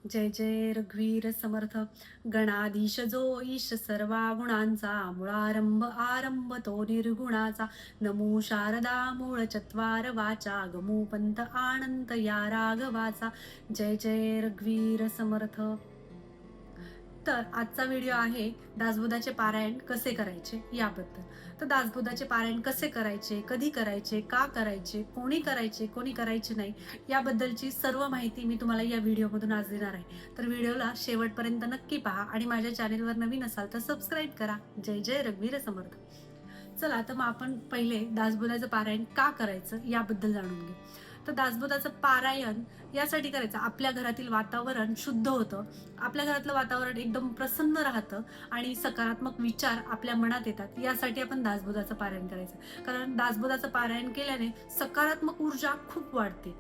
जय जय रघुवीर समर्थ. गणाधीश जो ईश सर्वा गुणांचा, मुळारंभ आरंभ तो निर्गुणाचा. नमो शारदा मूळ चत्वार वाचा, गमो पंथ आनंद या राघवाचा. जय जय रघुवीर समर्थ. तर आजचा व्हिडिओ आहे दासबोधाचे पारायण कसे करायचे याबद्दल. तर दासबोधाचे पारायण कसे करायचे, कधी करायचे, का करायचे, कोणी करायचे नाही, याबद्दलची सर्व माहिती मी तुम्हाला या व्हिडिओमधून आज देणार आहे. तर व्हिडिओला शेवटपर्यंत नक्की पहा आणि माझ्या चॅनेलवर नवीन असाल तर सबस्क्राईब करा. जय जय रघुवीर समर्थ. चला तर मग आपण पहिले दासबोधाचं पारायण का करायचं याबद्दल जाणून घेऊ. तर दासबोधाचं पारायण यासाठी करायचं, आपल्या घरातील वातावरण शुद्ध होतं, आपल्या घरातलं वातावरण एकदम प्रसन्न राहतं आणि सकारात्मक विचार आपल्या मनात येतात, यासाठी आपण दासबोधाचं पारायण करायचं. कारण दासबोधाचं पारायण केल्याने सकारात्मक ऊर्जा खूप वाढते.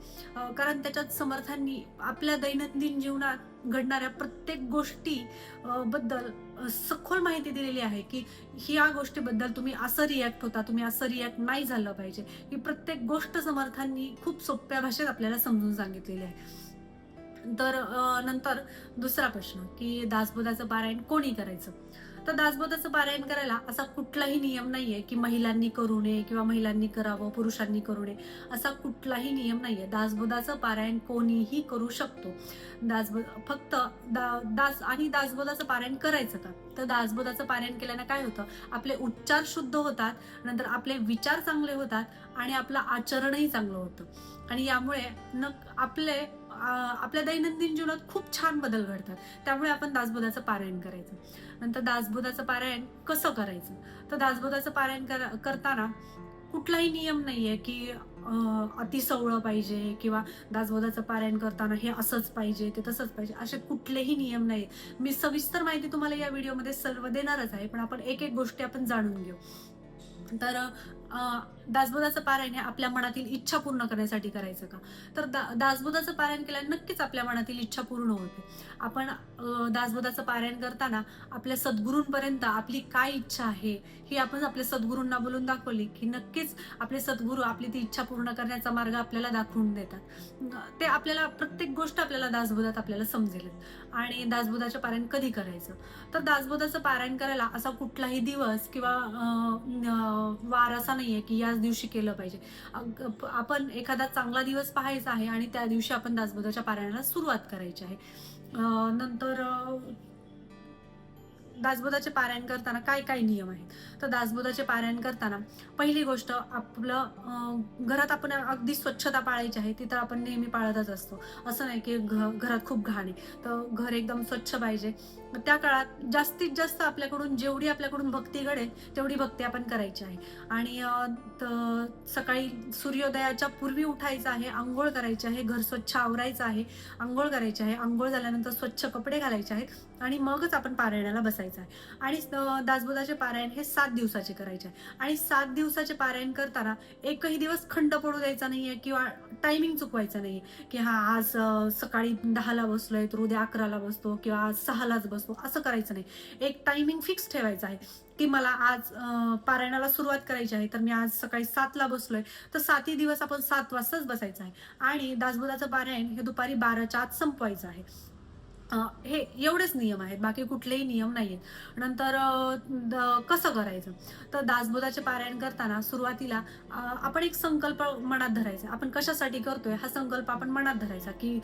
कारण त्याच्यात समर्थांनी आपल्या दैनंदिन जीवनात घडणाऱ्या प्रत्येक गोष्टी बद्दल सखोल माहिती दिलेली आहे की ह्या गोष्टीबद्दल तुम्ही असं रिॲक्ट होता, तुम्ही असं रिॲक्ट नाही झालं पाहिजे. ही प्रत्येक गोष्ट समर्थांनी खूप सोप्या भाषेत आपल्याला समजून सांगितलेली आहे. तर नंतर दुसरा प्रश्न की दासबोधाचं पारायण कोणी करायचं. तर दासबोधाचं पारायण करायला असा कुठलाही नियम नाहीये की महिलांनी करू नये किंवा महिलांनी करावं, पुरुषांनी करू नये, असा कुठलाही नियम नाहीये. दासबोधाचं पारायण कोणीही करू शकतो. फक्त दासबोधाचं पारायण करायचं का. तर दासबोधाचं पारायण केल्याने काय होतं, आपले उच्चार शुद्ध होतात, नंतर आपले विचार चांगले होतात आणि आपलं आचरणही चांगलं होतं. आणि यामुळे आपल्या दैनंदिन जीवनात खूप छान बदल घडतात. त्यामुळे आपण दासबोधाचं पारायण करायचं. नंतर दासबोधाचं पारायण कसं करायचं. तर दासबोधाचं पारायण करताना कुठलाही नियम नाहीये की अति सवळं पाहिजे किंवा दासबोधाचं पारायण करताना हे असंच पाहिजे, ते तसंच पाहिजे, असे कुठलेही नियम नाही. मी सविस्तर माहिती तुम्हाला या व्हिडिओमध्ये सर्व देणारच आहे, पण आपण एक एक गोष्टी आपण जाणून घेऊ. तर दासबोधाचं पारायण हे आपल्या मनातील इच्छा पूर्ण करण्यासाठी करायचं का. तर दासबोधाचं पारायण केल्याने नक्कीच आपल्या मनातील इच्छा पूर्ण होते. आपण दासबोधाचं पारायण करताना आपल्या सद्गुरूंपर्यंत आपली काय इच्छा आहे ही आपण आपल्या सद्गुरूंना बोलून दाखवली की नक्कीच आपले सद्गुरू आपली ती इच्छा पूर्ण करण्याचा मार्ग आपल्याला दाखवून देतात. ते आपल्याला प्रत्येक गोष्ट आपल्याला दासबोधात आपल्याला समजेल. आणि दासबोधाचं पारायण कधी करायचं. तर दासबोधाचं पारायण करायला असा कुठलाही दिवस किंवा वार असा नाहीये की याच दिवशी केलं पाहिजे. आपण एखादा चांगला दिवस पाहायचा आहे आणि त्या दिवशी आपण दासबोधाच्या पारायणाला सुरुवात करायची आहे. नंतर दासबोधाचे पारायण करताना काय काय नियम आहेत. तर दासबोधाचे पारायण करताना पहिली गोष्ट, आपलं घरात आपण अगदी स्वच्छता पाळायची आहे, ती तर आपण नेहमी पाळतच असतो. असं नाही की घरात खूप घाण आहे, तर घर एकदम स्वच्छ पाहिजे. त्या काळात जास्तीत जास्त जेवढी आपल्याकडून भक्ती घडेल तेवढी भक्ती आपण करायची आहे. आणि सकाळी सूर्योदयाच्या पूर्वी उठायचं आहे, आंघोळ करायची आहे, घर स्वच्छ आवरायचं आहे, आंघोळ करायची आहे, आंघोळ झाल्यानंतर स्वच्छ कपडे घालायचे आहेत आणि मगच आपण पारायणाला बसायचं आहे. आणि दासबोधाचे पारायण हे 7 दिवसाचे करायचे आहे. आणि 7 दिवसाचे पारायण करताना एकही दिवस खंड पडू द्यायचा नाहीये किंवा टायमिंग चुकवायचं नाहीये की आज सकाळी 10ला बसलोय तर उद्या 11ला बसतो किंवा आज 6लाच बसतो, असं करायचं नाही. एक टायमिंग फिक्स ठेवायचा आहे की मला आज पारायणाला सुरुवात करायची आहे, तर मी आज सकाळी 7ला बसलोय, तर 7ही दिवस आपण 7 वाजताच बसायचं आहे. आणि दासबोधाचं पारायण हे दुपारी 12च्या आत संपवायचं आहे. हे एवढेच नियम आहेत, बाकी कुठलेही नियम नाहीयेत. नंतर कसं करायचं. तर दासबोधाचे पारायण करताना सुरुवातीला आपण एक संकल्प मनात धरायचा. आपण कशासाठी करतोय हा संकल्प आपण मनात धरायचा की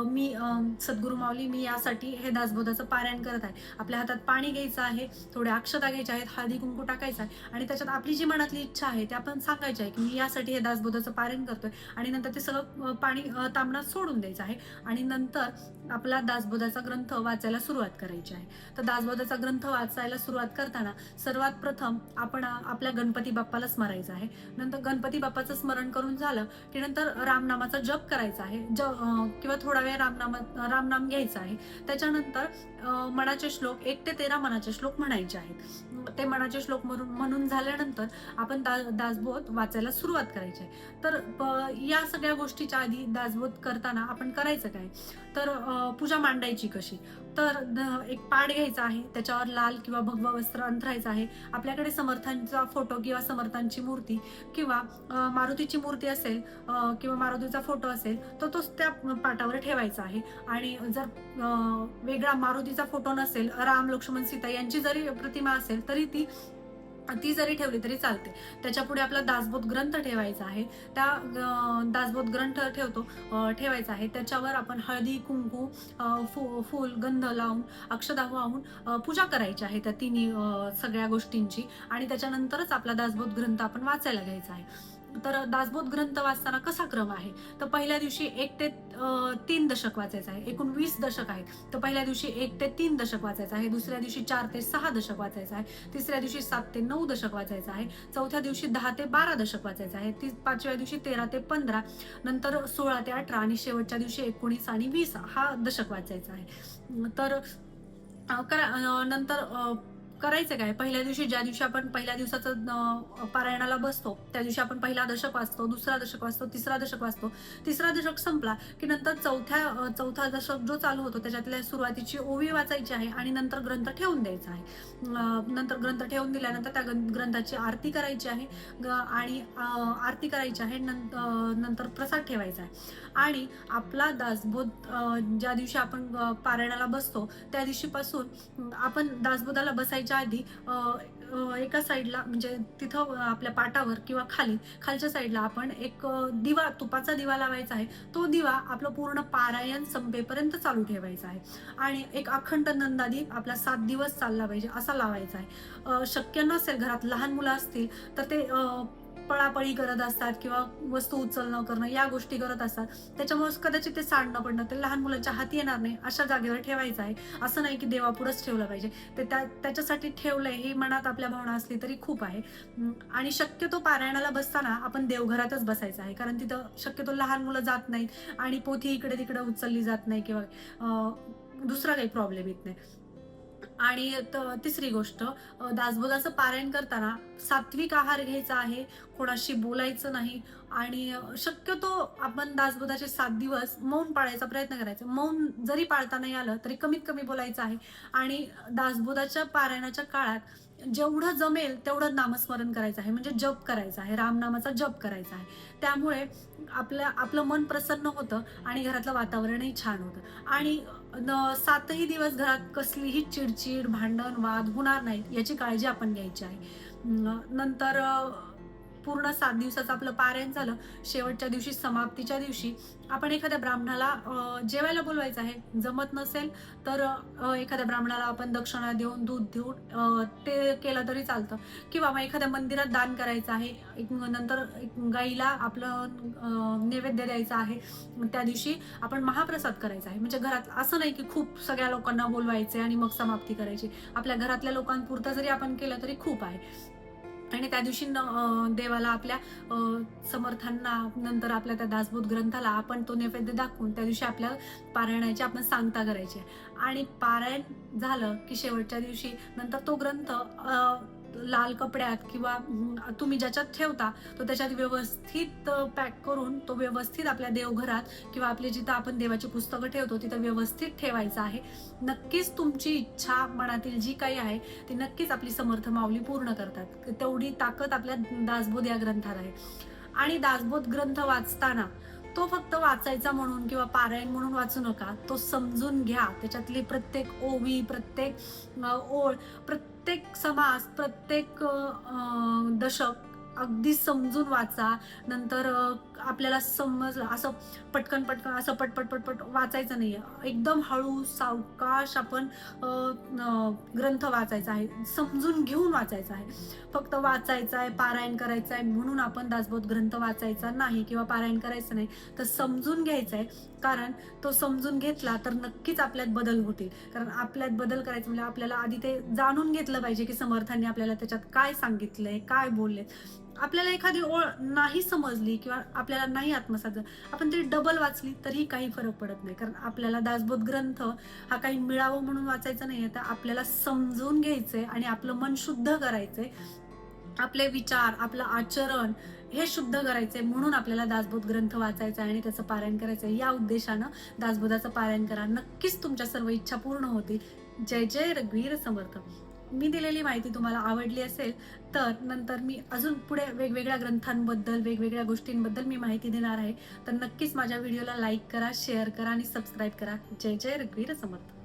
मी सद्गुरू माऊली मी यासाठी हे दासबोधाचं पारायण करत आहे. आपल्या हातात पाणी घ्यायचं आहे, थोड्या अक्षता घ्यायच्या आहेत, हळदी कुंकू टाकायचं आहे आणि त्याच्यात आपली जी मनातली इच्छा आहे ते आपण सांगायची आहे की मी यासाठी हे दासबोधाचं पारायण करतोय. आणि नंतर ते सगळं पाणी तांबण्यात सोडून द्यायचं आहे आणि नंतर आपला दासबोधाचा ग्रंथ वाचायला सुरुवात करायची आहे. तर दासबोधाचा ग्रंथ वाचायला सुरुवात करताना सर्वात प्रथम आपण आपल्या गणपती बाप्पाला स्मरायचं आहे. नंतर गणपती बाप्पाचं स्मरण करून झालं की नंतर रामनामाचा जप करायचा आहे, किंवा थोडा वेळ रामनाम घ्यायचा आहे. त्याच्यानंतर मनाचे श्लोक 1 ते 13 मनाचे श्लोक म्हणायचे आहेत. ते मनाचे श्लोक म्हणून झाल्यानंतर आपण दासबोध वाचायला सुरुवात करायची आहे. तर या सगळ्या गोष्टीच्या आधी दासबोध करताना आपण करायचं काय. तर पूजा मांडायची वाचायची कशी? तर एक पाट घ्यायचा आहे, त्याच्यावर लाल किंवा भगवं वस्त्र अंथरायचं आहे. आपल्याकडे समर्थांचा फोटो किंवा समर्थांची मूर्ती किंवा मारुतीची मूर्ती असेल किंवा मारुतीचा फोटो असेल, तर तो त्या पाटावर ठेवायचा आहे. आणि जर वेगळा मारुतीचा फोटो नसेल, राम, लक्ष्मण, सीता यांची जरी प्रतिमा असेल, तरी ती जरी ठेवली तरी चालते. त्याच्यापुढे आपला दासबोध ग्रंथ ठेवायचा आहे. त्या दासबोध ग्रंथ ठेवायचा आहे. त्याच्यावर आपण हळदी, कुंकू, फूल, गंध लावून, अक्षता वाहून पूजा करायची आहे त्या तिन्ही सगळ्या गोष्टींची. आणि त्याच्यानंतरच आपला दासबोध ग्रंथ आपण वाचायला घ्यायचा आहे. तर दासबोध ग्रंथ वाचताना कसा क्रम आहे? तर पहिल्या दिवशी 1 ते 3 दशक वाचायचं आहे. एकूण 20 दशक आहेत. तर पहिल्या दिवशी 1 ते 3 दशक वाचायचं आहे. दुसऱ्या दिवशी 4 ते 6 दशक वाचायचं आहे. तिसऱ्या दिवशी 7 ते 9 दशक वाचायचं आहे. चौथ्या दिवशी 10 ते 12 दशक वाचायचं आहे. पाचव्या दिवशी 13 ते 15, नंतर 16 ते 18 आणि शेवटच्या दिवशी 19 आणि 20 हा दशक वाचायचा आहे. तर नंतर करायचं काय? पहिल्या दिवशी ज्या दिवशी आपण पहिल्या दिवसाचं पारायणाला बसतो, त्या दिवशी आपण पहिला दशक वाचतो, दुसरा दशक वाचतो, तिसरा दशक वाचतो. तिसरा दशक संपला की नंतर चौथा दशक जो चालू होतो त्याच्यातल्या सुरुवातीची ओवी वाचायची आहे आणि नंतर ग्रंथ ठेवून द्यायचा आहे. नंतर ग्रंथ ठेवून दिल्यानंतर त्या ग्रंथाची आरती करायची आहे आणि आरती करायची आहे. नंतर प्रसाद ठेवायचा आहे. आणि आपला दासबोध ज्या दिवशी आपण पारायणाला बसतो त्या दिवशीपासून आपण दासबोधाला बसायच्या आधी एका साईडला म्हणजे तिथं आपल्या पाटावर किंवा खालच्या साईडला आपण एक दिवा, तुपाचा दिवा लावायचा आहे. तो दिवा आपलं पूर्ण पारायण संपेपर्यंत चालू ठेवायचा आहे. आणि एक अखंड नंदादीप आपला 7 दिवस चालला पाहिजे असा लावायचा आहे. शक्य नसेल, घरात लहान मुलं असतील तर ते पळापळी करत असतात किंवा वस्तू उचलणं करणं या गोष्टी करत असतात. त्याच्यामुळे कदाचित ते सांडणं पडणं ते लहान मुलांच्या हाती येणार नाही अशा जागेवर ठेवायचं आहे. असं नाही की देवापुढंच ठेवलं पाहिजे. ते त्याच्यासाठी ठेवलंय ही मनात आपल्या भावना असली तरी खूप आहे. आणि शक्यतो पारायणाला बसताना आपण देवघरातच बसायचं आहे, कारण तिथं शक्यतो लहान मुलं जात नाहीत आणि पोथी इकडे तिकडे उचलली जात नाही किंवा दुसरा काही प्रॉब्लेम येत नाही. आणि तिसरी गोष्ट, दासबोधाचं पारायण करताना सात्विक आहार घ्यायचा आहे, कोणाशी बोलायचं नाही. आणि शक्यतो आपण दासबोधाचे 7 दिवस मौन पाळायचा प्रयत्न करायचा. मौन जरी पाळता नाही आलं तरी कमीत कमी बोलायचं आहे. आणि दासबोधाच्या पारायणाच्या काळात जेवढं जमेल तेवढं नामस्मरण करायचं आहे, म्हणजे जप करायचा आहे, रामनामाचा जप करायचा आहे. त्यामुळे आपलं मन प्रसन्न होतं आणि घरातलं वातावरणही छान होतं. आणि 7ही दिवस घरात कसलीही चिडचिड, भांडण, वाद होणार नाहीत याची काळजी आपण घ्यायची आहे. नंतर पूर्ण 7 दिवसाचं आपलं पारायण झालं. शेवटच्या दिवशी, समाप्तीच्या दिवशी आपण एखाद्या ब्राह्मणाला जेवायला बोलवायचं आहे. जमत नसेल तर एखाद्या ब्राह्मणाला आपण दक्षिणा देऊन, दूध देऊन ते केलं तरी चालतं. किंवा मग एखाद्या मंदिरात दान करायचं आहे. नंतर गाईला आपलं नैवेद्य द्यायचं आहे. त्या दिवशी आपण महाप्रसाद करायचा आहे. म्हणजे घरात असं नाही की खूप सगळ्या लोकांना बोलवायचे आणि मग समाप्ती करायची. आपल्या घरातल्या लोकांपुरतं जरी आपण केलं तरी खूप आहे. आणि त्या दिवशी देवाला, आपल्या समर्थांना, नंतर आपल्या त्या दासबोध ग्रंथाला आपण तो नैवेद्य दाखवून त्या दिवशी आपल्या पारायणाची आपण सांगता करायची. आणि पारायण झालं की शेवटच्या दिवशी नंतर तो ग्रंथ लाल कपड्यात किंवा तुम्ही ज्याच्यात ठेवता तो त्याच्यात व्यवस्थित पॅक करून तो व्यवस्थित आपल्या देवघरात किंवा आपले जिथं आपण देवाची पुस्तकं ठेवतो तिथं व्यवस्थित ठेवायचं आहे. नक्कीच तुमची इच्छा मनातील जी काही आहे ती नक्कीच आपली समर्थ माऊली पूर्ण करतात. तेवढी ताकद आपल्या दासबोध या ग्रंथात आहे. आणि दासबोध ग्रंथ वाचताना तो फक्त वाचायचा म्हणून किंवा पारायण म्हणून वाचू नका. तो समजून घ्या. त्याच्यातली प्रत्येक ओवी, प्रत्येक ओळ, प्रत्येक समास, प्रत्येक दशक अगदी समजून वाचा. नंतर आपल्याला समजलं असं पटकन असं पटपट वाचायचं नाहीये. एकदम हळू सावकाश आपण ग्रंथ वाचायचा आहे, समजून घेऊन वाचायचा आहे. फक्त वाचायचं आहे, पारायण करायचं आहे म्हणून आपण दासबोध ग्रंथ वाचायचा नाही किंवा पारायण करायचं नाही, तर समजून घ्यायचं आहे. कारण तो समजून घेतला तर नक्कीच आपल्यात बदल होतील. कारण आपल्यात बदल करायचं म्हणजे आपल्याला आधी ते जाणून घेतलं पाहिजे की समर्थांनी आपल्याला त्याच्यात काय सांगितलंय, काय बोलले. आपल्याला एखादी ओळ नाही समजली किंवा आपल्याला नाही आत्मसात झालं, आपण ती डबल वाचली तरी काही फरक पडत नाही. कारण आपल्याला दासबोध ग्रंथ हा काही मिळावं म्हणून वाचायचा नाही, तर आपल्याला समजून घ्यायचंय आणि आपलं मन शुद्ध करायचंय. आपले विचार, आपलं आचरण हे शुद्ध करायचंय म्हणून आपल्याला दासबोध ग्रंथ वाचायचा आणि त्याचं पारायण करायचंय. या उद्देशानं दासबोधाचं पारायण करा. नक्कीच तुमच्या सर्व इच्छा पूर्ण होतील. जय जय रघुवीर समर्थ. मी दिलेली माहिती तुम्हाला आवडली असेल तर नंतर मी अजून पुढे वेगवेगळ्या ग्रंथांबद्दल, वेगवेगळ्या गोष्टींबद्दल मी माहिती देणार आहे. तर नक्कीच माझ्या व्हिडिओला लाईक करा, शेअर करा आणि सबस्क्राईब करा. जय जय रघुवीर समर्थ.